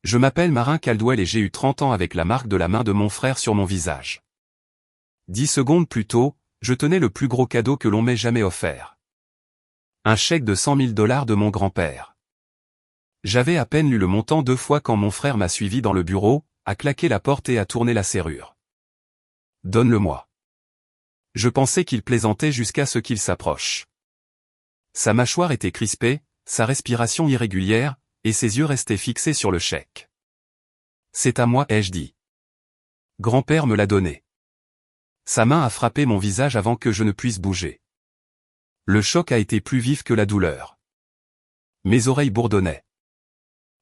Je m'appelle Marin Caldwell et j'ai eu 30 ans avec la marque de la main de mon frère sur mon visage. 10 secondes plus tôt, je tenais le plus gros cadeau que l'on m'ait jamais offert. Un chèque de 100 000 $ de mon grand-père. J'avais à peine lu le montant 2 fois quand mon frère m'a suivi dans le bureau, a claqué la porte et a tourné la serrure. Donne-le-moi. Je pensais qu'il plaisantait jusqu'à ce qu'il s'approche. Sa mâchoire était crispée, sa respiration irrégulière, et ses yeux restaient fixés sur le chèque. C'est à moi, ai-je dit. Grand-père me l'a donné. Sa main a frappé mon visage avant que je ne puisse bouger. Le choc a été plus vif que la douleur. Mes oreilles bourdonnaient.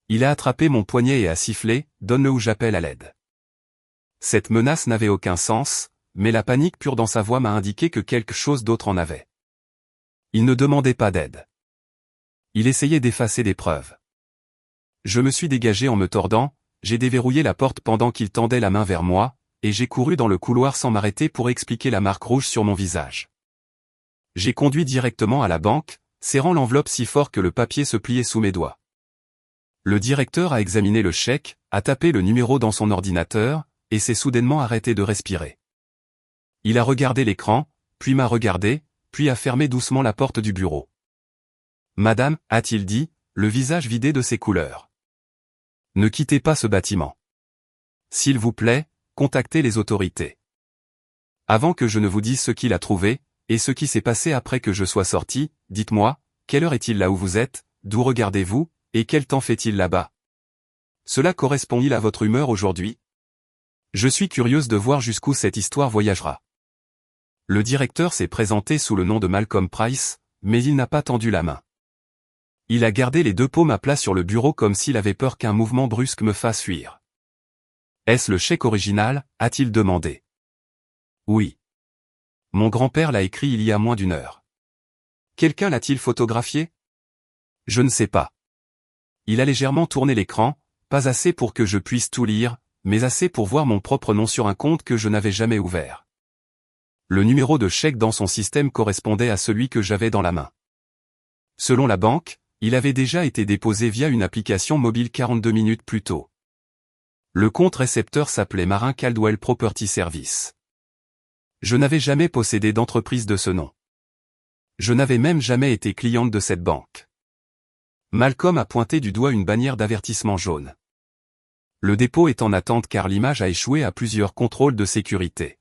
Il a attrapé mon poignet et a sifflé, « Donne-le ou j'appelle à l'aide ». Cette menace n'avait aucun sens, mais la panique pure dans sa voix m'a indiqué que quelque chose d'autre en avait. Il ne demandait pas d'aide. Il essayait d'effacer des preuves. Je me suis dégagé en me tordant, j'ai déverrouillé la porte pendant qu'il tendait la main vers moi, et j'ai couru dans le couloir sans m'arrêter pour expliquer la marque rouge sur mon visage. J'ai conduit directement à la banque, serrant l'enveloppe si fort que le papier se pliait sous mes doigts. Le directeur a examiné le chèque, a tapé le numéro dans son ordinateur, et s'est soudainement arrêté de respirer. Il a regardé l'écran, puis m'a regardé, puis a fermé doucement la porte du bureau. « Madame, a-t-il dit, le visage vidé de ses couleurs. Ne quittez pas ce bâtiment. S'il vous plaît, contactez les autorités. Avant que je ne vous dise ce qu'il a trouvé, et ce qui s'est passé après que je sois sorti, dites-moi, quelle heure est-il là où vous êtes, d'où regardez-vous, et quel temps fait-il là-bas? Cela correspond-il à votre humeur aujourd'hui? Je suis curieuse de voir jusqu'où cette histoire voyagera. » Le directeur s'est présenté sous le nom de Malcolm Price, mais il n'a pas tendu la main. Il a gardé les deux paumes à plat sur le bureau comme s'il avait peur qu'un mouvement brusque me fasse fuir. « Est-ce le chèque original ?» a-t-il demandé. « Oui. Mon grand-père l'a écrit il y a moins d'1 heure. Quelqu'un l'a-t-il photographié? Je ne sais pas. Il a légèrement tourné l'écran, pas assez pour que je puisse tout lire, mais assez pour voir mon propre nom sur un compte que je n'avais jamais ouvert. Le numéro de chèque dans son système correspondait à celui que j'avais dans la main. Selon la banque, il avait déjà été déposé via une application mobile 42 minutes plus tôt. Le compte récepteur s'appelait Marin Caldwell Property Service. Je n'avais jamais possédé d'entreprise de ce nom. Je n'avais même jamais été cliente de cette banque. Malcolm a pointé du doigt une bannière d'avertissement jaune. Le dépôt est en attente car l'image a échoué à plusieurs contrôles de sécurité.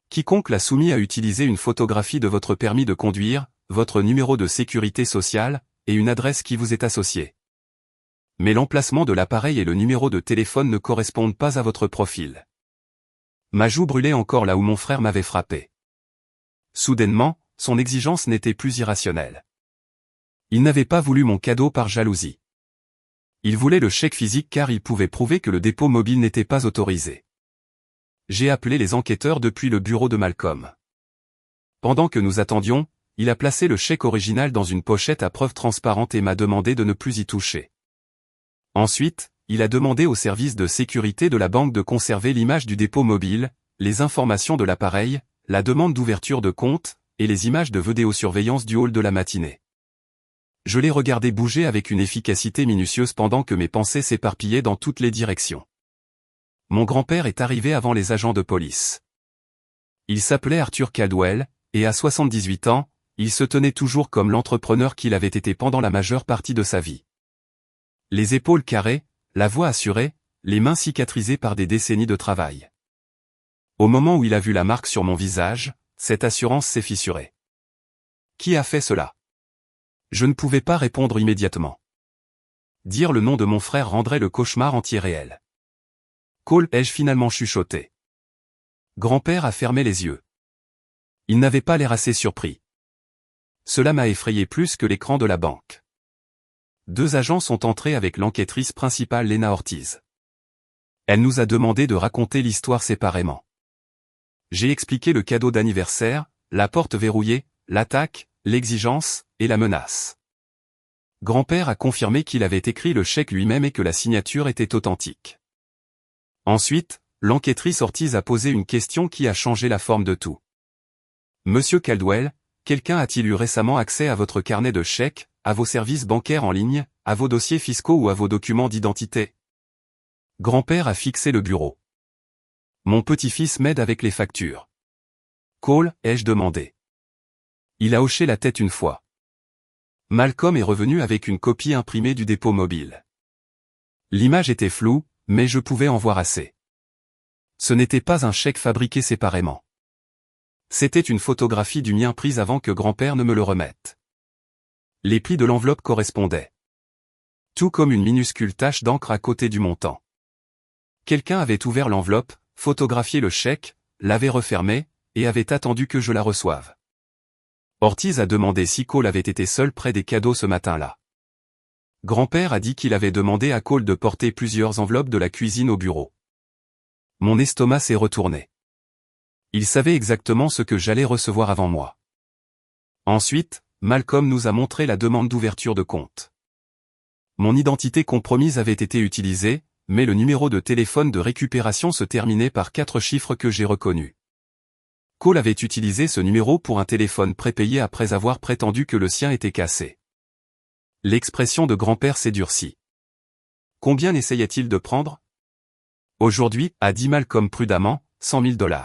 Quiconque l'a soumis à utiliser une photographie de votre permis de conduire, votre numéro de sécurité sociale, et une adresse qui vous est associée. Mais l'emplacement de l'appareil et le numéro de téléphone ne correspondent pas à votre profil. Ma joue brûlait encore là où mon frère m'avait frappé. Soudainement, son exigence n'était plus irrationnelle. Il n'avait pas voulu mon cadeau par jalousie. Il voulait le chèque physique car il pouvait prouver que le dépôt mobile n'était pas autorisé. J'ai appelé les enquêteurs depuis le bureau de Malcolm. Pendant que nous attendions, il a placé le chèque original dans une pochette à preuve transparente et m'a demandé de ne plus y toucher. Ensuite, il a demandé au service de sécurité de la banque de conserver l'image du dépôt mobile, les informations de l'appareil, la demande d'ouverture de compte, et les images de vidéosurveillance du hall de la matinée. Je l'ai regardé bouger avec une efficacité minutieuse pendant que mes pensées s'éparpillaient dans toutes les directions. Mon grand-père est arrivé avant les agents de police. Il s'appelait Arthur Caldwell, et à 78 ans, il se tenait toujours comme l'entrepreneur qu'il avait été pendant la majeure partie de sa vie. Les épaules carrées, la voix assurée, les mains cicatrisées par des décennies de travail. Au moment où il a vu la marque sur mon visage, cette assurance s'est fissurée. Qui a fait cela? Je ne pouvais pas répondre immédiatement. Dire le nom de mon frère rendrait le cauchemar entier réel. Cole, ai-je finalement chuchoté. Grand-père a fermé les yeux. Il n'avait pas l'air assez surpris. Cela m'a effrayé plus que l'écran de la banque. 2 agents sont entrés avec l'enquêtrice principale Lena Ortiz. Elle nous a demandé de raconter l'histoire séparément. J'ai expliqué le cadeau d'anniversaire, la porte verrouillée, l'attaque, l'exigence, et la menace. Grand-père a confirmé qu'il avait écrit le chèque lui-même et que la signature était authentique. Ensuite, l'enquêtrice Ortiz a posé une question qui a changé la forme de tout. Monsieur Caldwell, quelqu'un a-t-il eu récemment accès à votre carnet de chèques, à vos services bancaires en ligne, à vos dossiers fiscaux ou à vos documents d'identité? Grand-père a fixé le bureau. Mon petit-fils m'aide avec les factures. Cole, ai-je demandé. Il a hoché la tête une fois. Malcolm est revenu avec une copie imprimée du dépôt mobile. L'image était floue, mais je pouvais en voir assez. Ce n'était pas un chèque fabriqué séparément. C'était une photographie du mien prise avant que grand-père ne me le remette. Les plis de l'enveloppe correspondaient. Tout comme une minuscule tache d'encre à côté du montant. Quelqu'un avait ouvert l'enveloppe, photographié le chèque, l'avait refermé, et avait attendu que je la reçoive. Ortiz a demandé si Cole avait été seul près des cadeaux ce matin-là. Grand-père a dit qu'il avait demandé à Cole de porter plusieurs enveloppes de la cuisine au bureau. Mon estomac s'est retourné. Il savait exactement ce que j'allais recevoir avant moi. Ensuite, Malcolm nous a montré la demande d'ouverture de compte. Mon identité compromise avait été utilisée, mais le numéro de téléphone de récupération se terminait par 4 chiffres que j'ai reconnus. Cole avait utilisé ce numéro pour un téléphone prépayé après avoir prétendu que le sien était cassé. L'expression de grand-père s'est durcie. Combien essayait-il de prendre? Aujourd'hui, a dit Malcolm prudemment, 100 000 $.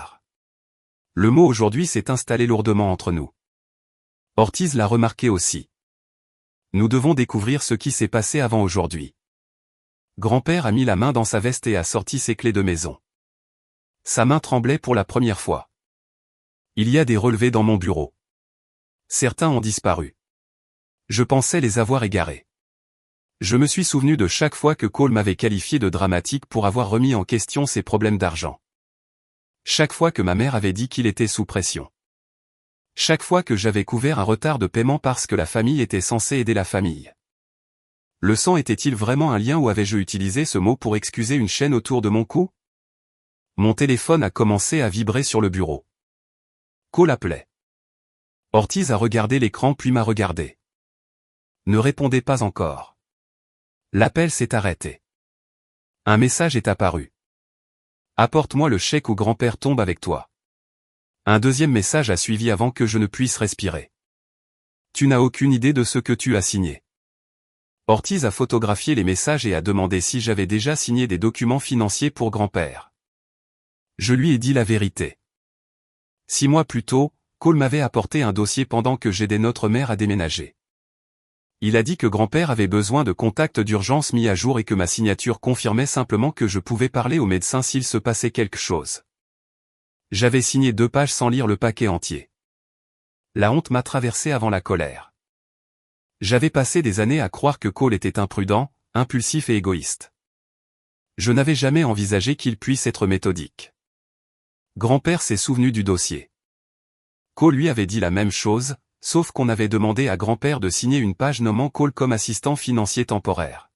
Le mot aujourd'hui s'est installé lourdement entre nous. Ortiz l'a remarqué aussi. Nous devons découvrir ce qui s'est passé avant aujourd'hui. Grand-père a mis la main dans sa veste et a sorti ses clés de maison. Sa main tremblait pour la première fois. Il y a des relevés dans mon bureau. Certains ont disparu. Je pensais les avoir égarés. Je me suis souvenu de chaque fois que Cole m'avait qualifié de dramatique pour avoir remis en question ses problèmes d'argent. Chaque fois que ma mère avait dit qu'il était sous pression. Chaque fois que j'avais couvert un retard de paiement parce que la famille était censée aider la famille. Le sang était-il vraiment un lien ou avais-je utilisé ce mot pour excuser une chaîne autour de mon cou? Mon téléphone a commencé à vibrer sur le bureau. Cole appelait. Ortiz a regardé l'écran puis m'a regardé. Ne répondez pas encore. L'appel s'est arrêté. Un message est apparu. Apporte-moi le chèque ou grand-père tombe avec toi. Un deuxième message a suivi avant que je ne puisse respirer. Tu n'as aucune idée de ce que tu as signé. Ortiz a photographié les messages et a demandé si j'avais déjà signé des documents financiers pour grand-père. Je lui ai dit la vérité. 6 mois plus tôt, Cole m'avait apporté un dossier pendant que j'aidais notre mère à déménager. Il a dit que grand-père avait besoin de contacts d'urgence mis à jour et que ma signature confirmait simplement que je pouvais parler au médecin s'il se passait quelque chose. J'avais signé 2 pages sans lire le paquet entier. La honte m'a traversé avant la colère. J'avais passé des années à croire que Cole était imprudent, impulsif et égoïste. Je n'avais jamais envisagé qu'il puisse être méthodique. Grand-père s'est souvenu du dossier. Cole lui avait dit la même chose, sauf qu'on avait demandé à grand-père de signer une page nommant Cole comme assistant financier temporaire.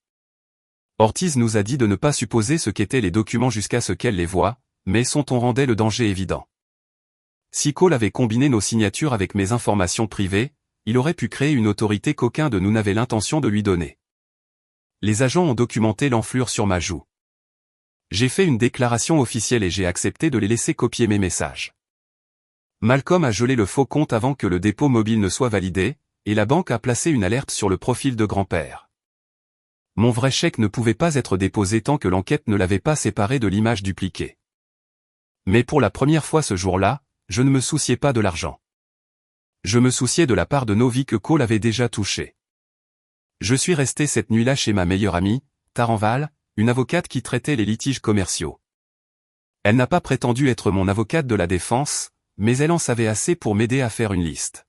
Ortiz nous a dit de ne pas supposer ce qu'étaient les documents jusqu'à ce qu'elle les voie, mais son-on rendait le danger évident. Si Cole avait combiné nos signatures avec mes informations privées, il aurait pu créer une autorité qu'aucun de nous n'avait l'intention de lui donner. Les agents ont documenté l'enflure sur ma joue. J'ai fait une déclaration officielle et j'ai accepté de les laisser copier mes messages. Malcolm a gelé le faux compte avant que le dépôt mobile ne soit validé, et la banque a placé une alerte sur le profil de grand-père. Mon vrai chèque ne pouvait pas être déposé tant que l'enquête ne l'avait pas séparé de l'image dupliquée. Mais pour la première fois ce jour-là, je ne me souciais pas de l'argent. Je me souciais de la part de nos vies que Cole avait déjà touchée. Je suis resté cette nuit-là chez ma meilleure amie, Taranval, une avocate qui traitait les litiges commerciaux. Elle n'a pas prétendu être mon avocate de la défense, mais elle en savait assez pour m'aider à faire une liste.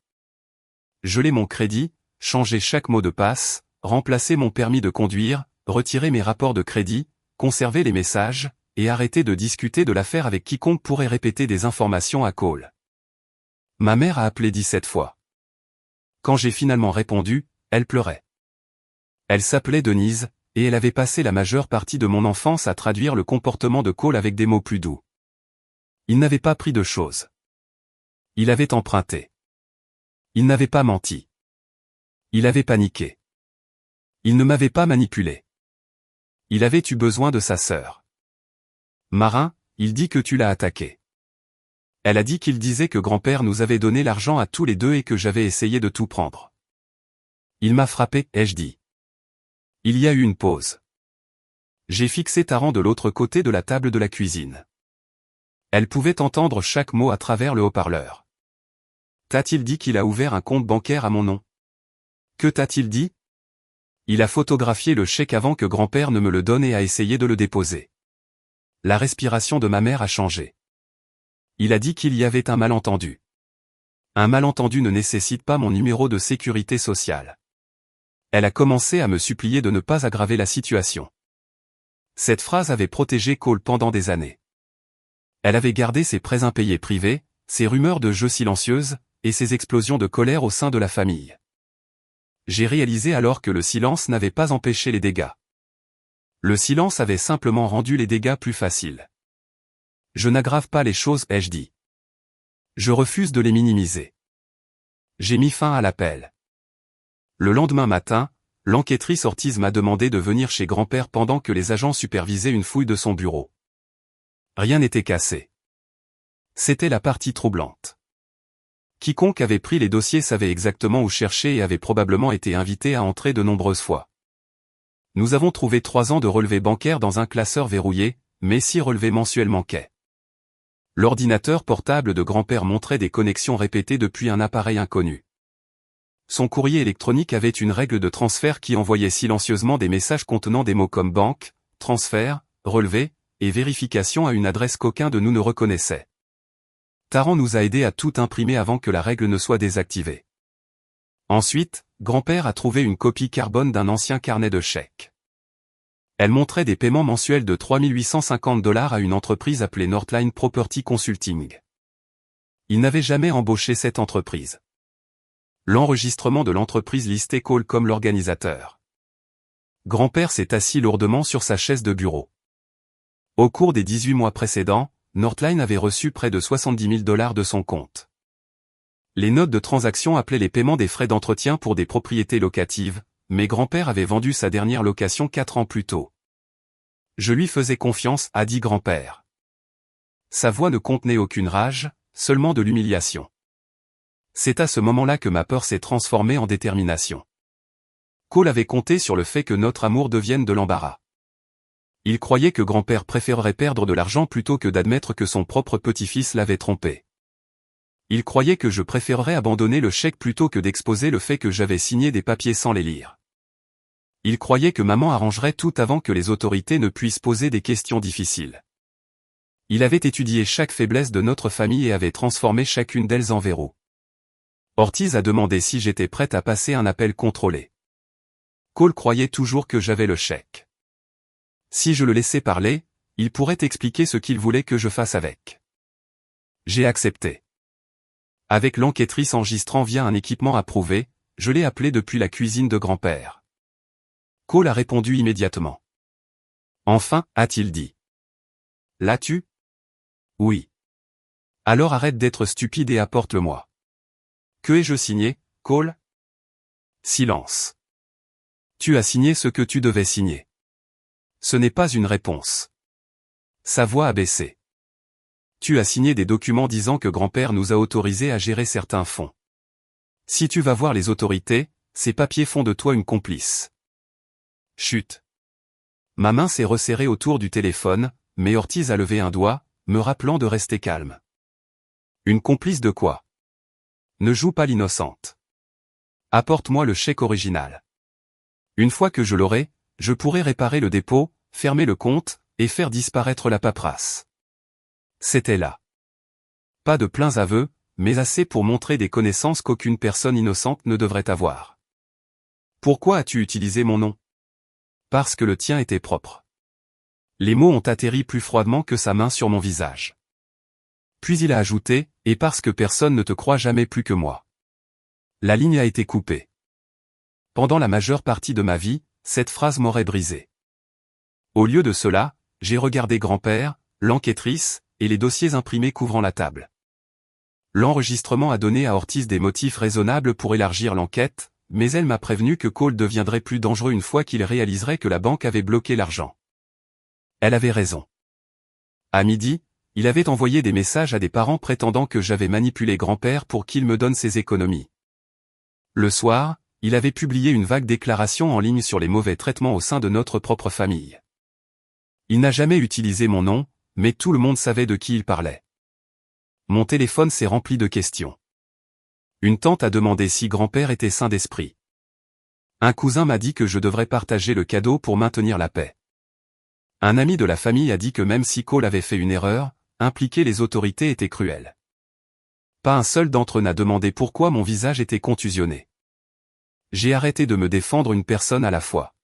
Geler mon crédit, changer chaque mot de passe, remplacer mon permis de conduire, retirer mes rapports de crédit, conserver les messages, et arrêter de discuter de l'affaire avec quiconque pourrait répéter des informations à Cole. Ma mère a appelé 17 fois. Quand j'ai finalement répondu, elle pleurait. Elle s'appelait Denise, et elle avait passé la majeure partie de mon enfance à traduire le comportement de Cole avec des mots plus doux. Il n'avait pas pris de choses. Il avait emprunté. Il n'avait pas menti. Il avait paniqué. Il ne m'avait pas manipulé. Il avait eu besoin de sa sœur. Marin, il dit que tu l'as attaqué. Elle a dit qu'il disait que grand-père nous avait donné l'argent à tous les deux et que j'avais essayé de tout prendre. Il m'a frappé, ai-je dit. Il y a eu une pause. J'ai fixé Taran de l'autre côté de la table de la cuisine. Elle pouvait entendre chaque mot à travers le haut-parleur. T'a-t-il dit qu'il a ouvert un compte bancaire à mon nom? Que t'a-t-il dit? Il a photographié le chèque avant que grand-père ne me le donne et a essayé de le déposer. La respiration de ma mère a changé. Il a dit qu'il y avait un malentendu. Un malentendu ne nécessite pas mon numéro de sécurité sociale. Elle a commencé à me supplier de ne pas aggraver la situation. Cette phrase avait protégé Cole pendant des années. Elle avait gardé ses prêts impayés privés, ses rumeurs de jeux silencieuses, et ses explosions de colère au sein de la famille. J'ai réalisé alors que le silence n'avait pas empêché les dégâts. Le silence avait simplement rendu les dégâts plus faciles. Je n'aggrave pas les choses, ai-je dit. Je refuse de les minimiser. J'ai mis fin à l'appel. Le lendemain matin, l'enquêtrice Ortiz m'a demandé de venir chez grand-père pendant que les agents supervisaient une fouille de son bureau. Rien n'était cassé. C'était la partie troublante. Quiconque avait pris les dossiers savait exactement où chercher et avait probablement été invité à entrer de nombreuses fois. Nous avons trouvé 3 ans de relevés bancaires dans un classeur verrouillé, mais 6 relevés mensuels manquaient. L'ordinateur portable de grand-père montrait des connexions répétées depuis un appareil inconnu. Son courrier électronique avait une règle de transfert qui envoyait silencieusement des messages contenant des mots comme banque, transfert, relevé, et vérification à une adresse qu'aucun de nous ne reconnaissait. Taran nous a aidés à tout imprimer avant que la règle ne soit désactivée. Ensuite, grand-père a trouvé une copie carbone d'un ancien carnet de chèques. Elle montrait des paiements mensuels de $3 850 à une entreprise appelée Northline Property Consulting. Il n'avait jamais embauché cette entreprise. L'enregistrement de l'entreprise listait Cole comme l'organisateur. Grand-père s'est assis lourdement sur sa chaise de bureau. Au cours des 18 mois précédents, Northline avait reçu près de $70 000 de son compte. Les notes de transaction appelaient les paiements des frais d'entretien pour des propriétés locatives, mais grand-père avait vendu sa dernière location 4 ans plus tôt. Je lui faisais confiance, a dit grand-père. Sa voix ne contenait aucune rage, seulement de l'humiliation. C'est à ce moment-là que ma peur s'est transformée en détermination. Cole avait compté sur le fait que notre amour devienne de l'embarras. Il croyait que grand-père préférerait perdre de l'argent plutôt que d'admettre que son propre petit-fils l'avait trompé. Il croyait que je préférerais abandonner le chèque plutôt que d'exposer le fait que j'avais signé des papiers sans les lire. Il croyait que maman arrangerait tout avant que les autorités ne puissent poser des questions difficiles. Il avait étudié chaque faiblesse de notre famille et avait transformé chacune d'elles en verrou. Ortiz a demandé si j'étais prête à passer un appel contrôlé. Cole croyait toujours que j'avais le chèque. Si je le laissais parler, il pourrait expliquer ce qu'il voulait que je fasse avec. J'ai accepté. Avec l'enquêtrice enregistrant via un équipement approuvé, je l'ai appelé depuis la cuisine de grand-père. Cole a répondu immédiatement. Enfin, a-t-il dit. L'as-tu? Oui. Alors arrête d'être stupide et apporte-le-moi. Que ai-je signé, Cole? Silence. Tu as signé ce que tu devais signer. Ce n'est pas une réponse. Sa voix a baissé. Tu as signé des documents disant que grand-père nous a autorisés à gérer certains fonds. Si tu vas voir les autorités, ces papiers font de toi une complice. Chut. Ma main s'est resserrée autour du téléphone, mais Ortiz a levé un doigt, me rappelant de rester calme. Une complice de quoi? Ne joue pas l'innocente. Apporte-moi le chèque original. Une fois que je l'aurai, je pourrai réparer le dépôt, fermer le compte, et faire disparaître la paperasse. C'était là. Pas de pleins aveux, mais assez pour montrer des connaissances qu'aucune personne innocente ne devrait avoir. Pourquoi as-tu utilisé mon nom? Parce que le tien était propre. Les mots ont atterri plus froidement que sa main sur mon visage. Puis il a ajouté, et parce que personne ne te croit jamais plus que moi. La ligne a été coupée. Pendant la majeure partie de ma vie, cette phrase m'aurait brisé. Au lieu de cela, j'ai regardé grand-père, l'enquêtrice, et les dossiers imprimés couvrant la table. L'enregistrement a donné à Ortiz des motifs raisonnables pour élargir l'enquête, mais elle m'a prévenu que Cole deviendrait plus dangereux une fois qu'il réaliserait que la banque avait bloqué l'argent. Elle avait raison. À midi, il avait envoyé des messages à des parents prétendant que j'avais manipulé grand-père pour qu'il me donne ses économies. Le soir, il avait publié une vague déclaration en ligne sur les mauvais traitements au sein de notre propre famille. Il n'a jamais utilisé mon nom, mais tout le monde savait de qui il parlait. Mon téléphone s'est rempli de questions. Une tante a demandé si grand-père était sain d'esprit. Un cousin m'a dit que je devrais partager le cadeau pour maintenir la paix. Un ami de la famille a dit que même si Cole avait fait une erreur, impliquer les autorités était cruel. Pas un seul d'entre eux n'a demandé pourquoi mon visage était contusionné. J'ai arrêté de me défendre une personne à la fois.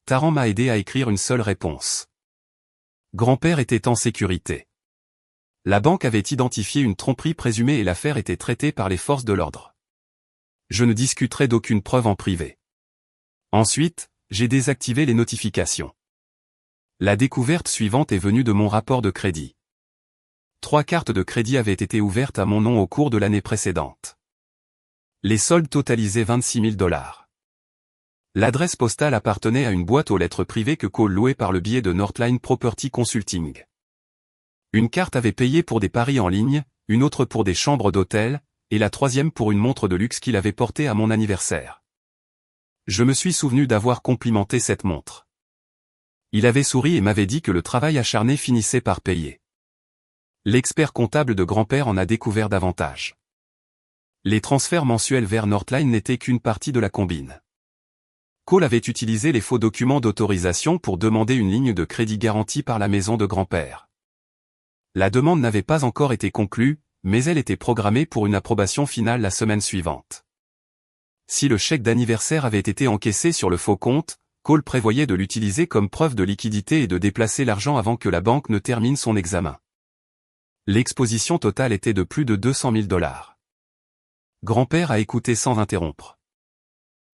Taran m'a aidé à écrire une seule réponse. Grand-père était en sécurité. La banque avait identifié une tromperie présumée et l'affaire était traitée par les forces de l'ordre. Je ne discuterai d'aucune preuve en privé. Ensuite, j'ai désactivé les notifications. La découverte suivante est venue de mon rapport de crédit. 3 cartes de crédit avaient été ouvertes à mon nom au cours de l'année précédente. Les soldes totalisaient $26 000. L'adresse postale appartenait à une boîte aux lettres privée que Cole louait par le biais de Northline Property Consulting. Une carte avait payé pour des paris en ligne, une autre pour des chambres d'hôtel, et la troisième pour une montre de luxe qu'il avait portée à mon anniversaire. Je me suis souvenu d'avoir complimenté cette montre. Il avait souri et m'avait dit que le travail acharné finissait par payer. L'expert comptable de grand-père en a découvert davantage. Les transferts mensuels vers Northline n'étaient qu'une partie de la combine. Cole avait utilisé les faux documents d'autorisation pour demander une ligne de crédit garantie par la maison de grand-père. La demande n'avait pas encore été conclue, mais elle était programmée pour une approbation finale la semaine suivante. Si le chèque d'anniversaire avait été encaissé sur le faux compte, Cole prévoyait de l'utiliser comme preuve de liquidité et de déplacer l'argent avant que la banque ne termine son examen. L'exposition totale était de plus de $200 000. Grand-père a écouté sans interrompre.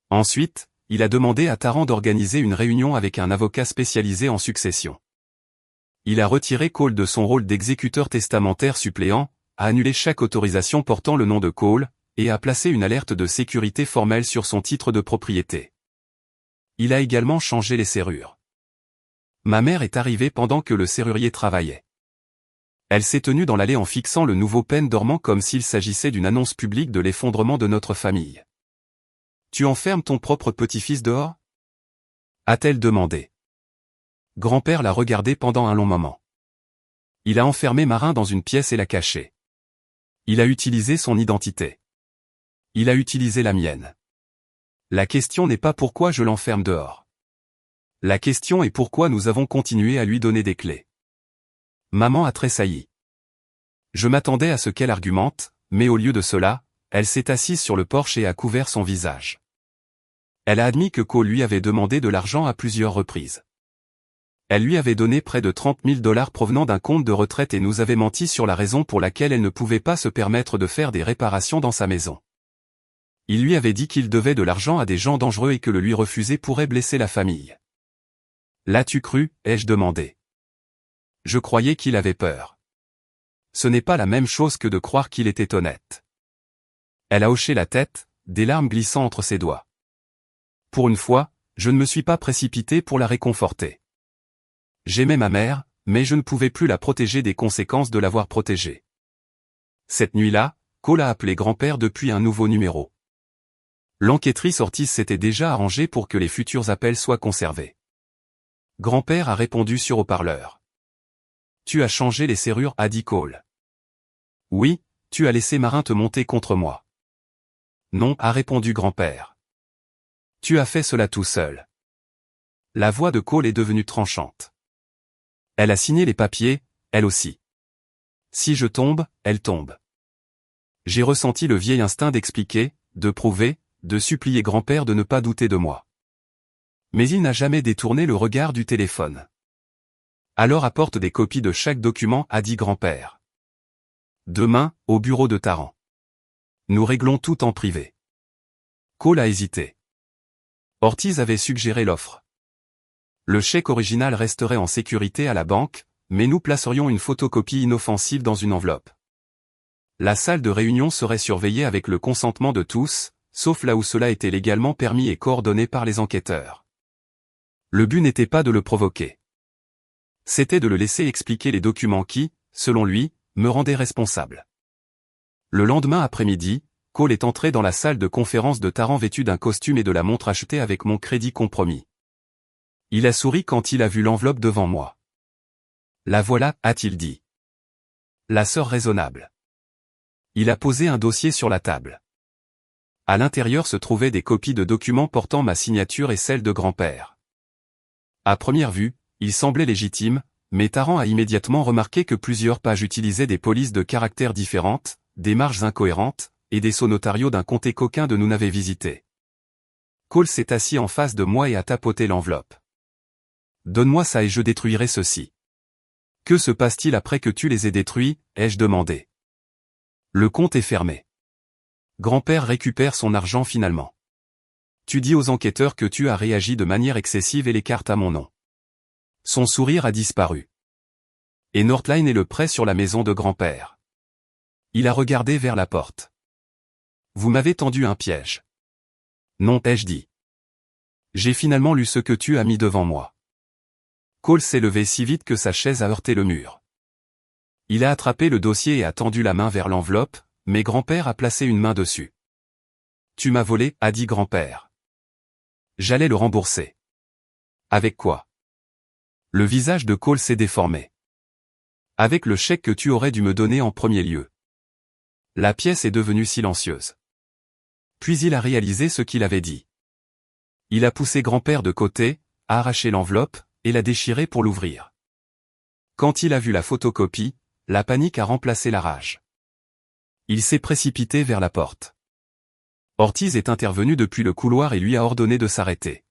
Ensuite, il a demandé à Taran d'organiser une réunion avec un avocat spécialisé en succession. Il a retiré Cole de son rôle d'exécuteur testamentaire suppléant, a annulé chaque autorisation portant le nom de Cole, et a placé une alerte de sécurité formelle sur son titre de propriété. Il a également changé les serrures. Ma mère est arrivée pendant que le serrurier travaillait. Elle s'est tenue dans l'allée en fixant le nouveau pêne dormant comme s'il s'agissait d'une annonce publique de l'effondrement de notre famille. « Tu enfermes ton propre petit-fils dehors » a-t-elle demandé. Grand-père l'a regardé pendant un long moment. Il a enfermé Marin dans une pièce et l'a caché. Il a utilisé son identité. Il a utilisé la mienne. La question n'est pas pourquoi je l'enferme dehors. La question est pourquoi nous avons continué à lui donner des clés. Maman a tressailli. Je m'attendais à ce qu'elle argumente, mais au lieu de cela, elle s'est assise sur le porche et a couvert son visage. Elle a admis que Cole lui avait demandé de l'argent à plusieurs reprises. Elle lui avait donné près de $30 000 provenant d'un compte de retraite et nous avait menti sur la raison pour laquelle elle ne pouvait pas se permettre de faire des réparations dans sa maison. Il lui avait dit qu'il devait de l'argent à des gens dangereux et que le lui refuser pourrait blesser la famille. « L'as-tu cru ?» ai-je demandé. Je croyais qu'il avait peur. Ce n'est pas la même chose que de croire qu'il était honnête. Elle a hoché la tête, des larmes glissant entre ses doigts. Pour une fois, je ne me suis pas précipité pour la réconforter. J'aimais ma mère, mais je ne pouvais plus la protéger des conséquences de l'avoir protégée. Cette nuit-là, Cole a appelé grand-père depuis un nouveau numéro. L'enquêtrice Ortiz s'était déjà arrangée pour que les futurs appels soient conservés. Grand-père a répondu sur haut-parleur. « Tu as changé les serrures » a dit Cole. « Oui, tu as laissé Marin te monter contre moi. »« Non » a répondu grand-père. « Tu as fait cela tout seul. » La voix de Cole est devenue tranchante. Elle a signé les papiers, elle aussi. Si je tombe, elle tombe. J'ai ressenti le vieil instinct d'expliquer, de prouver, de supplier grand-père de ne pas douter de moi. Mais il n'a jamais détourné le regard du téléphone. Alors apporte des copies de chaque document, a dit grand-père. Demain, au bureau de Taran. Nous réglons tout en privé. Cole a hésité. Ortiz avait suggéré l'offre. Le chèque original resterait en sécurité à la banque, mais nous placerions une photocopie inoffensive dans une enveloppe. La salle de réunion serait surveillée avec le consentement de tous, sauf là où cela était légalement permis et coordonné par les enquêteurs. Le but n'était pas de le provoquer. C'était de le laisser expliquer les documents qui, selon lui, me rendaient responsable. Le lendemain après-midi, Cole est entré dans la salle de conférence de Taran vêtu d'un costume et de la montre achetée avec mon crédit compromis. Il a souri quand il a vu l'enveloppe devant moi. La voilà, a-t-il dit. La sœur raisonnable. Il a posé un dossier sur la table. À l'intérieur se trouvaient des copies de documents portant ma signature et celle de grand-père. À première vue, il semblait légitime, mais Tarrant a immédiatement remarqué que plusieurs pages utilisaient des polices de caractères différentes, des marges incohérentes, et des sceaux notariaux d'un comté qu'aucun de nous n'avait visité. Cole s'est assis en face de moi et a tapoté l'enveloppe. « Donne-moi ça et je détruirai ceci. »« Que se passe-t-il après que tu les aies détruits ?» ai-je demandé. « Le compte est fermé. Grand-père récupère son argent finalement. Tu dis aux enquêteurs que tu as réagi de manière excessive et les cartes à mon nom. » Son sourire a disparu. « Et Northline est le prêt sur la maison de grand-père. » Il a regardé vers la porte. « Vous m'avez tendu un piège. »« Non, ai-je dit. J'ai finalement lu ce que tu as mis devant moi. » Cole s'est levé si vite que sa chaise a heurté le mur. Il a attrapé le dossier et a tendu la main vers l'enveloppe, mais grand-père a placé une main dessus. « Tu m'as volé, a dit grand-père. J'allais le rembourser. »« Avec quoi ?» Le visage de Cole s'est déformé. « Avec le chèque que tu aurais dû me donner en premier lieu. » La pièce est devenue silencieuse. Puis il a réalisé ce qu'il avait dit. Il a poussé grand-père de côté, a arraché l'enveloppe, et l'a déchirée pour l'ouvrir. Quand il a vu la photocopie, la panique a remplacé la rage. Il s'est précipité vers la porte. Ortiz est intervenu depuis le couloir et lui a ordonné de s'arrêter.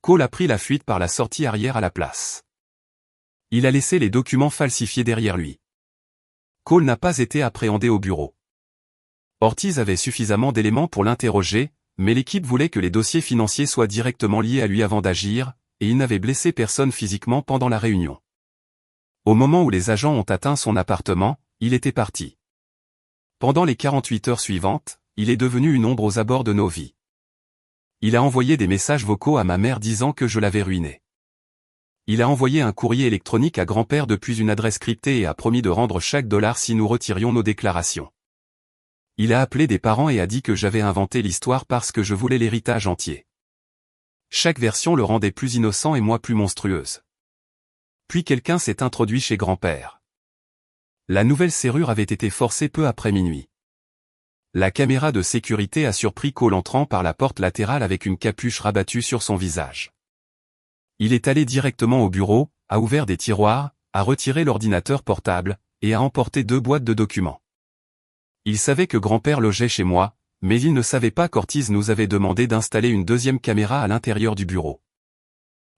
Cole a pris la fuite par la sortie arrière à la place. Il a laissé les documents falsifiés derrière lui. Cole n'a pas été appréhendé au bureau. Ortiz avait suffisamment d'éléments pour l'interroger, mais l'équipe voulait que les dossiers financiers soient directement liés à lui avant d'agir, et il n'avait blessé personne physiquement pendant la réunion. Au moment où les agents ont atteint son appartement, il était parti. Pendant les 48 heures suivantes, il est devenu une ombre aux abords de nos vies. Il a envoyé des messages vocaux à ma mère disant que je l'avais ruiné. Il a envoyé un courrier électronique à grand-père depuis une adresse cryptée et a promis de rendre chaque dollar si nous retirions nos déclarations. Il a appelé des parents et a dit que j'avais inventé l'histoire parce que je voulais l'héritage entier. Chaque version le rendait plus innocent et moi plus monstrueuse. Puis quelqu'un s'est introduit chez grand-père. La nouvelle serrure avait été forcée peu après minuit. La caméra de sécurité a surpris Cole entrant par la porte latérale avec une capuche rabattue sur son visage. Il est allé directement au bureau, a ouvert des tiroirs, a retiré l'ordinateur portable, et a emporté 2 boîtes de documents. Il savait que grand-père logeait chez moi, mais il ne savait pas qu'Ortiz nous avait demandé d'installer une 2e caméra à l'intérieur du bureau.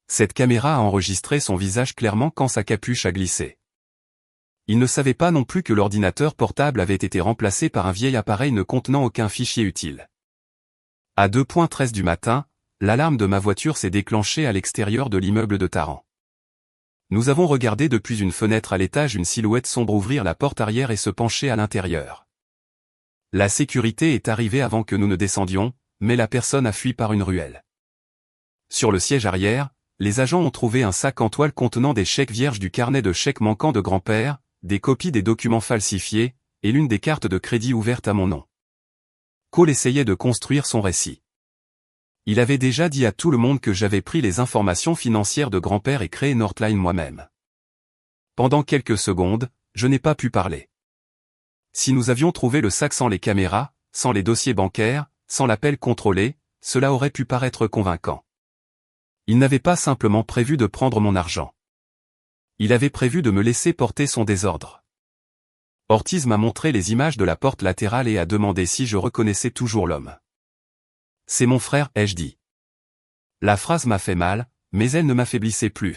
Cette caméra a enregistré son visage clairement quand sa capuche a glissé. Il ne savait pas non plus que l'ordinateur portable avait été remplacé par un vieil appareil ne contenant aucun fichier utile. À 2h13 du matin, l'alarme de ma voiture s'est déclenchée à l'extérieur de l'immeuble de Tarrant. Nous avons regardé depuis une fenêtre à l'étage une silhouette sombre ouvrir la porte arrière et se pencher à l'intérieur. La sécurité est arrivée avant que nous ne descendions, mais la personne a fui par une ruelle. Sur le siège arrière, les agents ont trouvé un sac en toile contenant des chèques vierges du carnet de chèques manquants de grand-père, des copies des documents falsifiés, et l'une des cartes de crédit ouvertes à mon nom. Cole essayait de construire son récit. Il avait déjà dit à tout le monde que j'avais pris les informations financières de grand-père et créé Northline moi-même. Pendant quelques secondes, je n'ai pas pu parler. Si nous avions trouvé le sac sans les caméras, sans les dossiers bancaires, sans l'appel contrôlé, cela aurait pu paraître convaincant. Il n'avait pas simplement prévu de prendre mon argent. Il avait prévu de me laisser porter son désordre. Ortiz m'a montré les images de la porte latérale et a demandé si je reconnaissais toujours l'homme. « C'est mon frère, ai-je dit. » La phrase m'a fait mal, mais elle ne m'affaiblissait plus.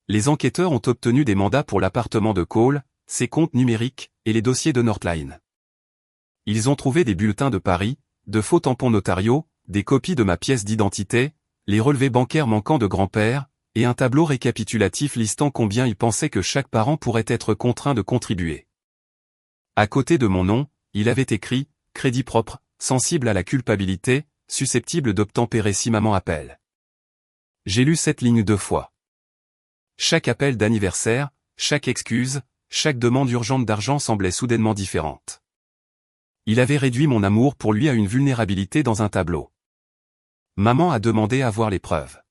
Les enquêteurs ont obtenu des mandats pour l'appartement de Cole, ses comptes numériques, et les dossiers de Northline. Ils ont trouvé des bulletins de Paris, de faux tampons notariaux, des copies de ma pièce d'identité, les relevés bancaires manquants de grand-père, et un tableau récapitulatif listant combien il pensait que chaque parent pourrait être contraint de contribuer. À côté de mon nom, il avait écrit « Crédit propre, sensible à la culpabilité, susceptible d'obtempérer si maman appelle ». J'ai lu cette ligne 2 fois. Chaque appel d'anniversaire, chaque excuse, chaque demande urgente d'argent semblait soudainement différente. Il avait réduit mon amour pour lui à une vulnérabilité dans un tableau. Maman a demandé à voir les preuves.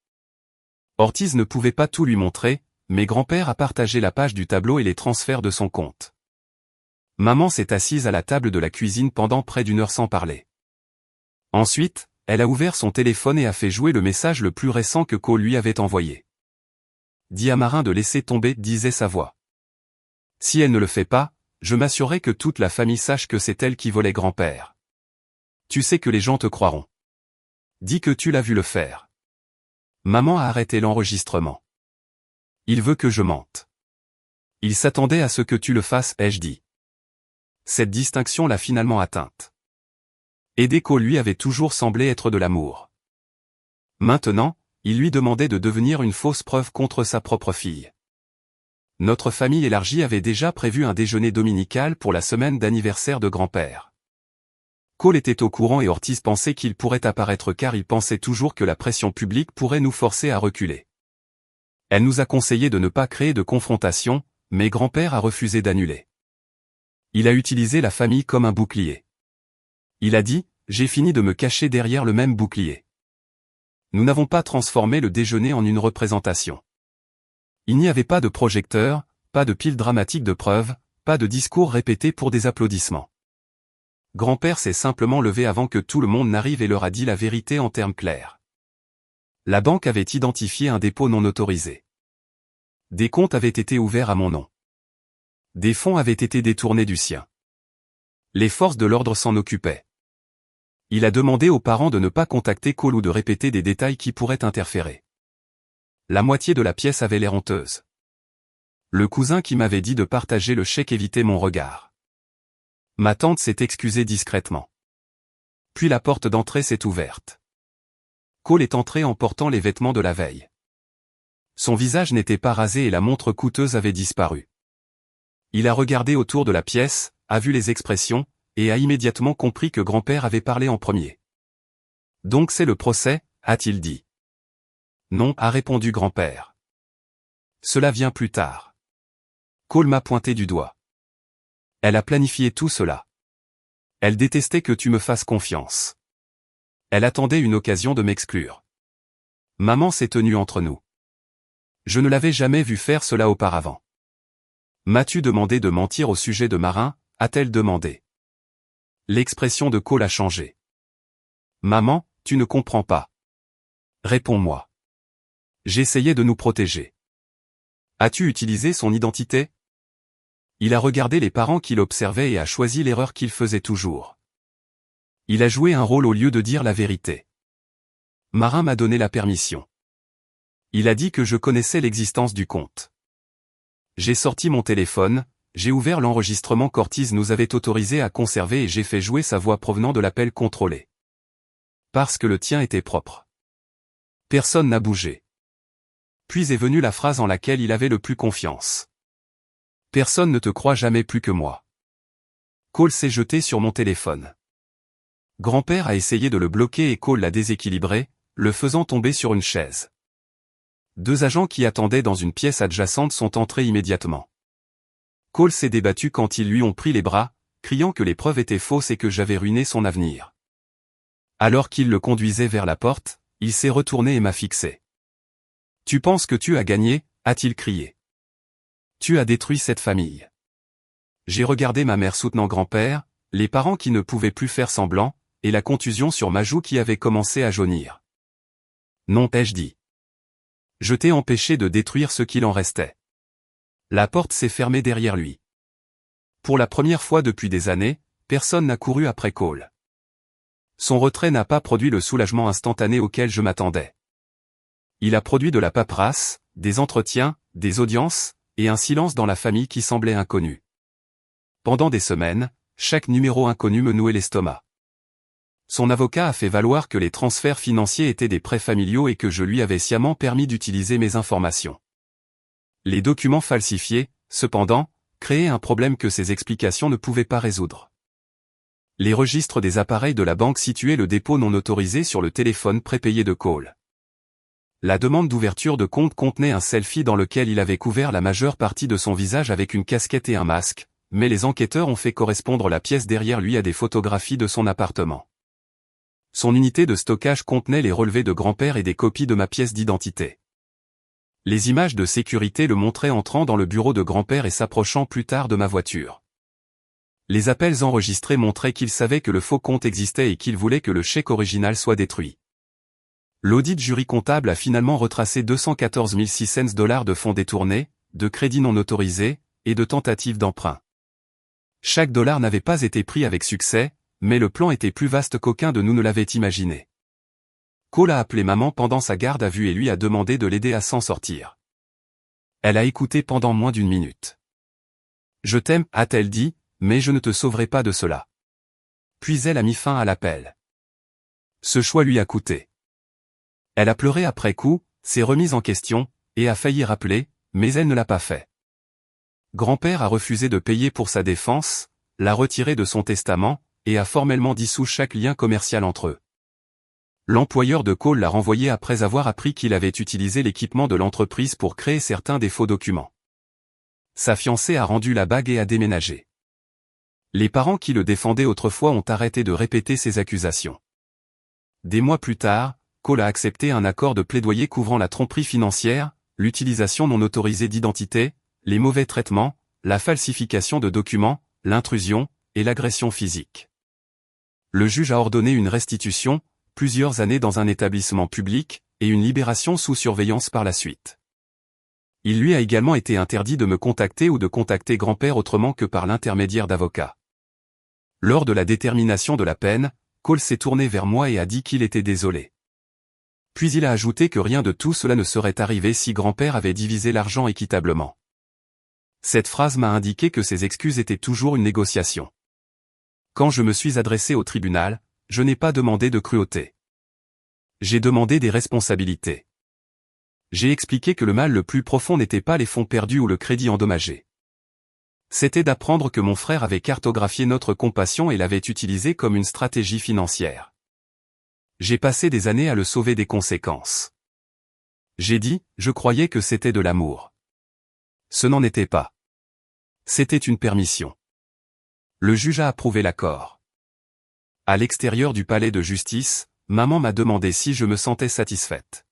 Ortiz ne pouvait pas tout lui montrer, mais grand-père a partagé la page du tableau et les transferts de son compte. Maman s'est assise à la table de la cuisine pendant près d'une heure sans parler. Ensuite, elle a ouvert son téléphone et a fait jouer le message le plus récent que Cole lui avait envoyé. « Dis à Marin de laisser tomber », disait sa voix. « Si elle ne le fait pas, je m'assurerai que toute la famille sache que c'est elle qui volait grand-père. Tu sais que les gens te croiront. Dis que tu l'as vu le faire. » Maman a arrêté l'enregistrement. « Il veut que je mente. Il s'attendait à ce que tu le fasses, ai-je dit. » Cette distinction l'a finalement atteinte. Aider Cole lui avait toujours semblé être de l'amour. Maintenant, il lui demandait de devenir une fausse preuve contre sa propre fille. Notre famille élargie avait déjà prévu un déjeuner dominical pour la semaine d'anniversaire de grand-père. Cole était au courant et Ortiz pensait qu'il pourrait apparaître car il pensait toujours que la pression publique pourrait nous forcer à reculer. Elle nous a conseillé de ne pas créer de confrontation, mais grand-père a refusé d'annuler. Il a utilisé la famille comme un bouclier. Il a dit, j'ai fini de me cacher derrière le même bouclier. Nous n'avons pas transformé le déjeuner en une représentation. Il n'y avait pas de projecteur, pas de pile dramatique de preuves, pas de discours répété pour des applaudissements. Grand-père s'est simplement levé avant que tout le monde n'arrive et leur a dit la vérité en termes clairs. La banque avait identifié un dépôt non autorisé. Des comptes avaient été ouverts à mon nom. Des fonds avaient été détournés du sien. Les forces de l'ordre s'en occupaient. Il a demandé aux parents de ne pas contacter Cole ou de répéter des détails qui pourraient interférer. La moitié de la pièce avait l'air honteuse. Le cousin qui m'avait dit de partager le chèque évitait mon regard. Ma tante s'est excusée discrètement. Puis la porte d'entrée s'est ouverte. Cole est entré en portant les vêtements de la veille. Son visage n'était pas rasé et la montre coûteuse avait disparu. Il a regardé autour de la pièce, a vu les expressions, et a immédiatement compris que grand-père avait parlé en premier. « Donc c'est le procès » a-t-il dit. « Non » a répondu grand-père. « Cela vient plus tard. » Cole m'a pointé du doigt. « Elle a planifié tout cela. Elle détestait que tu me fasses confiance. Elle attendait une occasion de m'exclure. Maman s'est tenue entre nous. Je ne l'avais jamais vue faire cela auparavant. M'as-tu demandé de mentir au sujet de Marin, a-t-elle demandé. L'expression de Cole a changé. Maman, tu ne comprends pas. Réponds-moi. J'essayais de nous protéger. As-tu utilisé son identité? Il a regardé les parents qui l'observaient et a choisi l'erreur qu'il faisait toujours. Il a joué un rôle au lieu de dire la vérité. Marin m'a donné la permission. Il a dit que je connaissais l'existence du compte. J'ai sorti mon téléphone, j'ai ouvert l'enregistrement qu'Ortiz nous avait autorisé à conserver et j'ai fait jouer sa voix provenant de l'appel contrôlé. Parce que le tien était propre. Personne n'a bougé. Puis est venue la phrase en laquelle il avait le plus confiance. Personne ne te croit jamais plus que moi. Cole s'est jeté sur mon téléphone. Grand-père a essayé de le bloquer et Cole l'a déséquilibré, le faisant tomber sur une chaise. Deux agents qui attendaient dans une pièce adjacente sont entrés immédiatement. Cole s'est débattu quand ils lui ont pris les bras, criant que les preuves étaient fausses et que j'avais ruiné son avenir. Alors qu'il le conduisait vers la porte, il s'est retourné et m'a fixé. « Tu penses que tu as gagné » a-t-il crié. « Tu as détruit cette famille. » J'ai regardé ma mère soutenant grand-père, les parents qui ne pouvaient plus faire semblant, et la contusion sur ma joue qui avait commencé à jaunir. « Non, ai-je dit. Je t'ai empêché de détruire ce qu'il en restait. » La porte s'est fermée derrière lui. Pour la première fois depuis des années, personne n'a couru après Cole. Son retrait n'a pas produit le soulagement instantané auquel je m'attendais. Il a produit de la paperasse, des entretiens, des audiences, et un silence dans la famille qui semblait inconnu. Pendant des semaines, chaque numéro inconnu me nouait l'estomac. Son avocat a fait valoir que les transferts financiers étaient des prêts familiaux et que je lui avais sciemment permis d'utiliser mes informations. Les documents falsifiés, cependant, créaient un problème que ces explications ne pouvaient pas résoudre. Les registres des appareils de la banque situaient le dépôt non autorisé sur le téléphone prépayé de Cole. La demande d'ouverture de compte contenait un selfie dans lequel il avait couvert la majeure partie de son visage avec une casquette et un masque, mais les enquêteurs ont fait correspondre la pièce derrière lui à des photographies de son appartement. Son unité de stockage contenait les relevés de grand-père et des copies de ma pièce d'identité. Les images de sécurité le montraient entrant dans le bureau de grand-père et s'approchant plus tard de ma voiture. Les appels enregistrés montraient qu'il savait que le faux compte existait et qu'il voulait que le chèque original soit détruit. L'audit jury comptable a finalement retracé 214 600 $ de fonds détournés, de crédits non autorisés, et de tentatives d'emprunt. Chaque dollar n'avait pas été pris avec succès, mais le plan était plus vaste qu'aucun de nous ne l'avait imaginé. Cole a appelé maman pendant sa garde à vue et lui a demandé de l'aider à s'en sortir. Elle a écouté pendant moins d'1 minute. « Je t'aime » a-t-elle dit, « mais je ne te sauverai pas de cela. » Puis elle a mis fin à l'appel. Ce choix lui a coûté. Elle a pleuré après coup, s'est remise en question, et a failli rappeler, mais elle ne l'a pas fait. Grand-père a refusé de payer pour sa défense, l'a retiré de son testament, et a formellement dissous chaque lien commercial entre eux. L'employeur de Cole l'a renvoyé après avoir appris qu'il avait utilisé l'équipement de l'entreprise pour créer certains des faux documents. Sa fiancée a rendu la bague et a déménagé. Les parents qui le défendaient autrefois ont arrêté de répéter ces accusations. Des mois plus tard, Cole a accepté un accord de plaidoyer couvrant la tromperie financière, l'utilisation non autorisée d'identité, les mauvais traitements, la falsification de documents, l'intrusion, et l'agression physique. Le juge a ordonné une restitution, plusieurs années dans un établissement public, et une libération sous surveillance par la suite. Il lui a également été interdit de me contacter ou de contacter grand-père autrement que par l'intermédiaire d'avocats. Lors de la détermination de la peine, Cole s'est tourné vers moi et a dit qu'il était désolé. Puis il a ajouté que rien de tout cela ne serait arrivé si grand-père avait divisé l'argent équitablement. Cette phrase m'a indiqué que ses excuses étaient toujours une négociation. Quand je me suis adressé au tribunal, je n'ai pas demandé de cruauté. J'ai demandé des responsabilités. J'ai expliqué que le mal le plus profond n'était pas les fonds perdus ou le crédit endommagé. C'était d'apprendre que mon frère avait cartographié notre compassion et l'avait utilisé comme une stratégie financière. J'ai passé des années à le sauver des conséquences. J'ai dit, je croyais que c'était de l'amour. Ce n'en était pas. C'était une permission. Le juge a approuvé l'accord. À l'extérieur du palais de justice, maman m'a demandé si je me sentais satisfaite.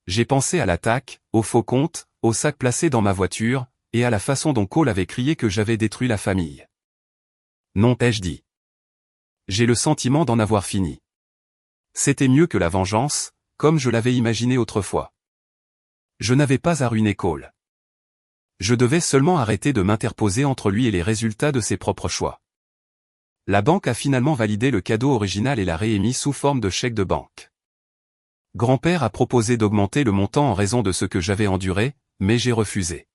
J'ai pensé à l'attaque, au faux compte, au sac placé dans ma voiture, et à la façon dont Cole avait crié que j'avais détruit la famille. Non, ai-je dit. J'ai le sentiment d'en avoir fini. C'était mieux que la vengeance, comme je l'avais imaginé autrefois. Je n'avais pas à ruiner Cole. Je devais seulement arrêter de m'interposer entre lui et les résultats de ses propres choix. La banque a finalement validé le cadeau original et l'a réémis sous forme de chèque de banque. Grand-père a proposé d'augmenter le montant en raison de ce que j'avais enduré, mais j'ai refusé.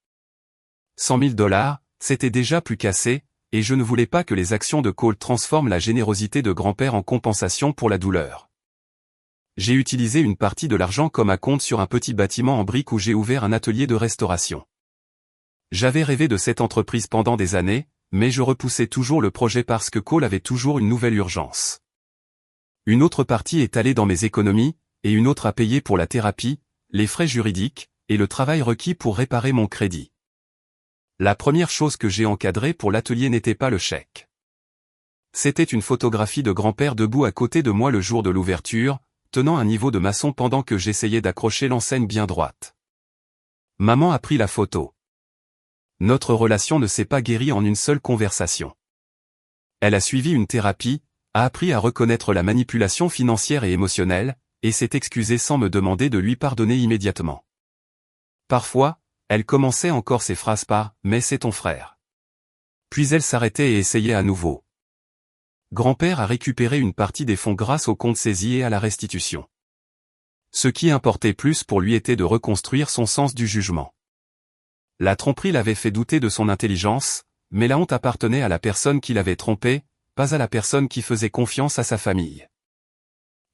100 000 $, c'était déjà plus qu'assez, et je ne voulais pas que les actions de Cole transforment la générosité de grand-père en compensation pour la douleur. J'ai utilisé une partie de l'argent comme acompte sur un petit bâtiment en briques où j'ai ouvert un atelier de restauration. J'avais rêvé de cette entreprise pendant des années, mais je repoussais toujours le projet parce que Cole avait toujours une nouvelle urgence. Une autre partie est allée dans mes économies, et une autre a payé pour la thérapie, les frais juridiques, et le travail requis pour réparer mon crédit. La première chose que j'ai encadrée pour l'atelier n'était pas le chèque. C'était une photographie de grand-père debout à côté de moi le jour de l'ouverture, tenant un niveau de maçon pendant que j'essayais d'accrocher l'enseigne bien droite. Maman a pris la photo. Notre relation ne s'est pas guérie en une seule conversation. Elle a suivi une thérapie, a appris à reconnaître la manipulation financière et émotionnelle, et s'est excusée sans me demander de lui pardonner immédiatement. Parfois, elle commençait encore ses phrases par « mais c'est ton frère ». Puis elle s'arrêtait et essayait à nouveau. Grand-père a récupéré une partie des fonds grâce au compte saisi et à la restitution. Ce qui importait plus pour lui était de reconstruire son sens du jugement. La tromperie l'avait fait douter de son intelligence, mais la honte appartenait à la personne qui l'avait trompé, pas à la personne qui faisait confiance à sa famille.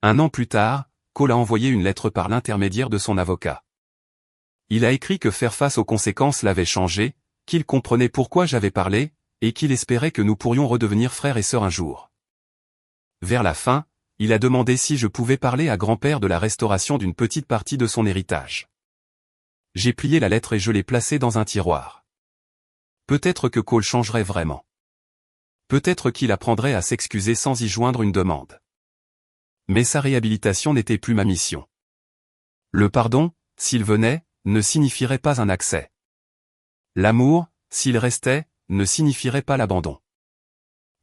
1 an plus tard, Cole a envoyé une lettre par l'intermédiaire de son avocat. Il a écrit que faire face aux conséquences l'avait changé, qu'il comprenait pourquoi j'avais parlé, et qu'il espérait que nous pourrions redevenir frères et sœurs un jour. Vers la fin, il a demandé si je pouvais parler à grand-père de la restauration d'une petite partie de son héritage. J'ai plié la lettre et je l'ai placée dans un tiroir. Peut-être que Cole changerait vraiment. Peut-être qu'il apprendrait à s'excuser sans y joindre une demande. Mais sa réhabilitation n'était plus ma mission. Le pardon, s'il venait, ne signifierait pas un accès. L'amour, s'il restait, ne signifierait pas l'abandon.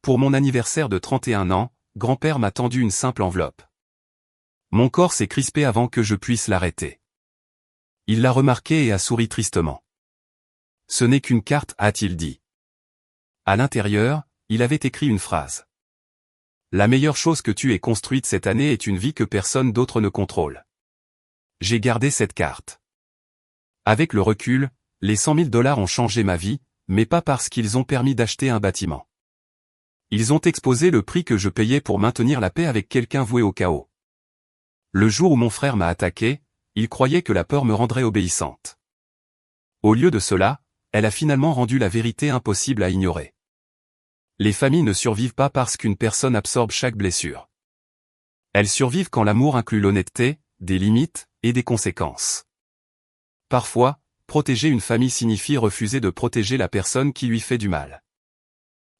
Pour mon anniversaire de 31 ans, grand-père m'a tendu une simple enveloppe. Mon corps s'est crispé avant que je puisse l'arrêter. Il l'a remarqué et a souri tristement. Ce n'est qu'une carte, a-t-il dit. À l'intérieur, il avait écrit une phrase. La meilleure chose que tu aies construite cette année est une vie que personne d'autre ne contrôle. J'ai gardé cette carte. Avec le recul, les 100 000 $ ont changé ma vie, mais pas parce qu'ils ont permis d'acheter un bâtiment. Ils ont exposé le prix que je payais pour maintenir la paix avec quelqu'un voué au chaos. Le jour où mon frère m'a attaqué, il croyait que la peur me rendrait obéissante. Au lieu de cela, elle a finalement rendu la vérité impossible à ignorer. Les familles ne survivent pas parce qu'une personne absorbe chaque blessure. Elles survivent quand l'amour inclut l'honnêteté, des limites, et des conséquences. Parfois, protéger une famille signifie refuser de protéger la personne qui lui fait du mal.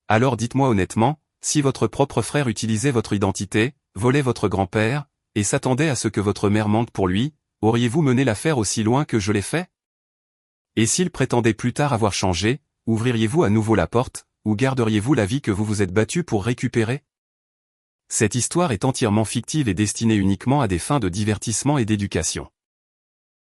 Alors dites-moi honnêtement, si votre propre frère utilisait votre identité, volait votre grand-père, et s'attendait à ce que votre mère mente pour lui, auriez-vous mené l'affaire aussi loin que je l'ai fait? Et s'il prétendait plus tard avoir changé, ouvririez-vous à nouveau la porte, ou garderiez-vous la vie que vous vous êtes battu pour récupérer? Cette histoire est entièrement fictive et destinée uniquement à des fins de divertissement et d'éducation.